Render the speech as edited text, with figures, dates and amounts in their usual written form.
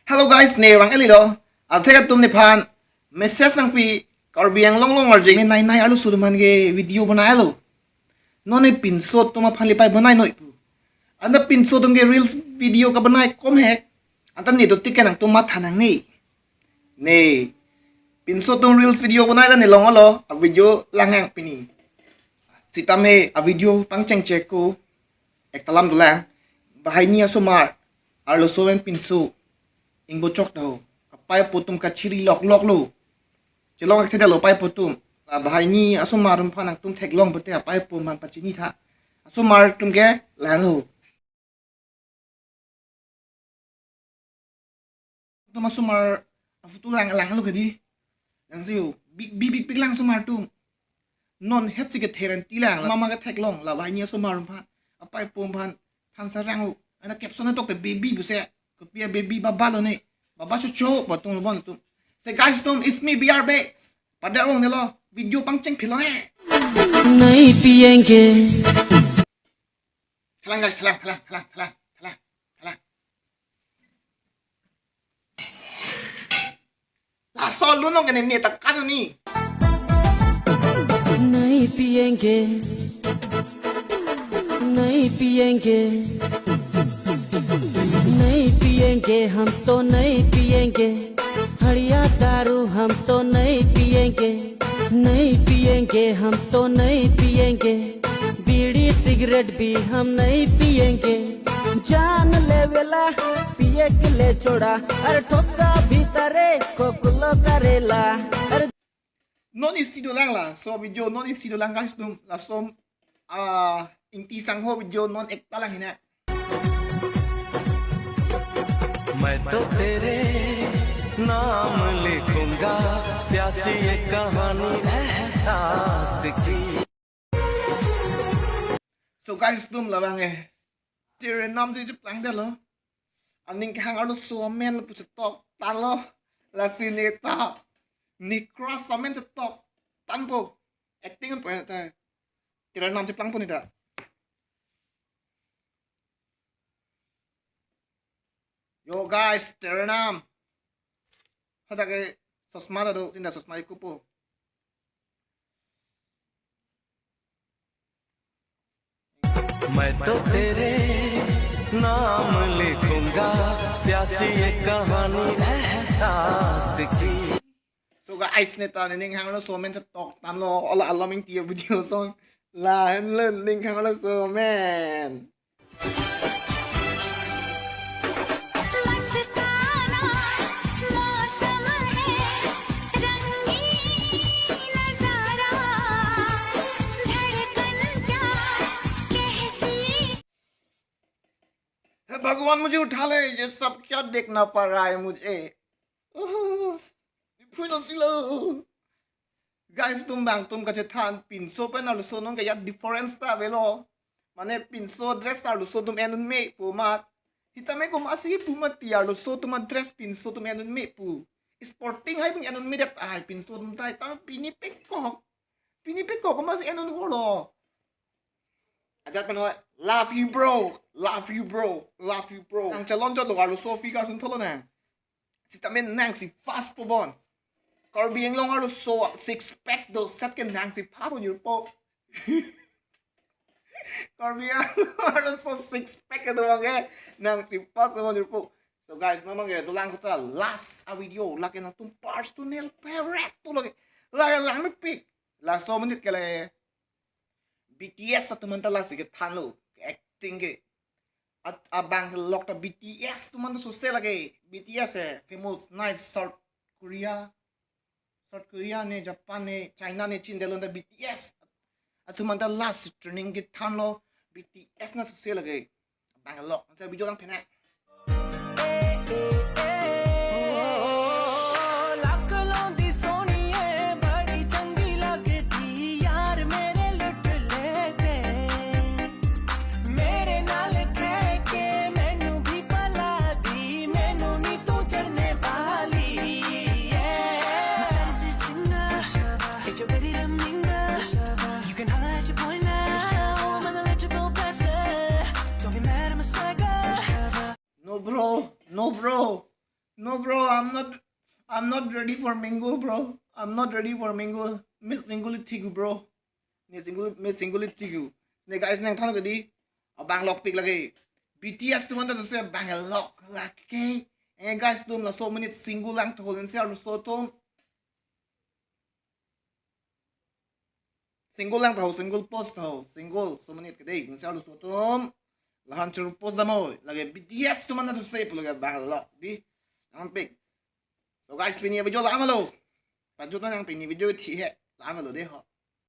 Hello guys, ne wang eli do. Atheka tumne phan message nang pi karbi ang long arje me nai nai alu suduman ge video banai lo. None pinso tuma phali pai banai noi pu. Anda pinso tum ge reels video ka banai kom hek. Anta ni do tiken ang tuma thanang ni. Ne pinso tum reels video banai da ni long lo a video langang pini. Sitame a video pang cheng check ko ek talam dulang bahai ni asomar arlo sowen pinso ingbo chok daw apai putum kachiri lok lo chilong ak theda lo pai putum la bahai ni asomarum phanang tum thek long bote apai pum man pachini tha asomar tum ge lang lo tum asomar afutu lang lo kedi yang siu big lang somar tum non het sige theren tilang mama ga thek long la bahai ni asomarum phan apai pum phan than sarang ana caption tok te baby buse Kopia baby baba lo ne baba cho patung bon tum say guys tum it's me brb pada ong ne lo video pang cheng philo ne नहीं पिएंगे thalang guys thalang la so lu no ngene ne ta kan ni नहीं पिएंगे नहीं पिएंगे नहीं पिएंगे हम तो नहीं पिएंगे हड़िया दारू हम तो नहीं पिएंगे नहीं पिएंगे हम तो नहीं पिएंगे बीड़ी सिगरेट भी हम नहीं पिएंगे जान ले वेला पिए के ले छोड़ा अरे ठोका भीतरे कोकुलो करेला अरे non isi do lang la so video non isi do lang guys tum la som inti sang ho video non ek talang hina मैं तो तेरे नाम लिखूंगा प्यासी ये कहानी एहसास की so guys tum la bang tere nam ji jup lang de lo aning khang alu so men lu pu tok tan lo la sineta ni cross men tok tan po acting po ta tere nam jup lang po ni da yo guys tere nam hada ke sosma da do sinda sosma ku po मैं तो तेरे नाम लिखूंगा प्यासी ये कहानी एहसास की so guys neta ning hang lo so men tok tan lo ala ala ming ti video song la hen len ning hang lo so men भगवान मुझे उठा ले ये सब क्या देखना पड़ रहा है मुझे गाइस तुम बांग तुम कचे थान पिंसो पे ना लुसो नों के या डिफरेंस ता वेलो माने पिंसो ड्रेस ता लुसो तुम एनुन में पुमा हिता में को मासी पुमा तिया लुसो तुम ड्रेस पिंसो तुम एनुन में पु स्पोर्टिंग है पुन एनुन में दे ता पिंसो तुम ता ता पिनी पे को मासी एनुन होलो Ajat panoy love you bro ang chalon jot lo alu sofi ka sun tholo na si tamen nang si fast po bon karbi ang long alu so six pack do set ken nang si fast on your po karbi alu so six pack do ang nang si fast on your po so guys namang ge dulang ko ta last a video laki na tum personal favorite po lagi lang mi pick last 2 minute kala BTS satu mantala sige thanlo acting ge at abang lock ta BTS tu man sosial lagi BTS famous nice South Korea ne Japan ne China ne Chin delon da BTS at tu mantala last turning ge thanlo BTS na sosial lagi bang lock sa video lang phena no bro No, bro, I'm not ready for mingle, bro. I'm not ready for mingle. Miss single tigu, bro. Miss single tigu. Ne guys nang thano kadi. Bang lock pick lagi. BTS tu mana tu se bang lock lagi. Guys tu la so minute single lang tu holen se alu so tu. Single lang tahu, single post tahu, single so minute kadi. Se alu so tu. Lahan churu post damo. Lagi BTS tu mana tu se puluh bang lock di. Ang pick. So guys, pini video lama lo. Panjutan yang pini video ti he lama lo deh ho.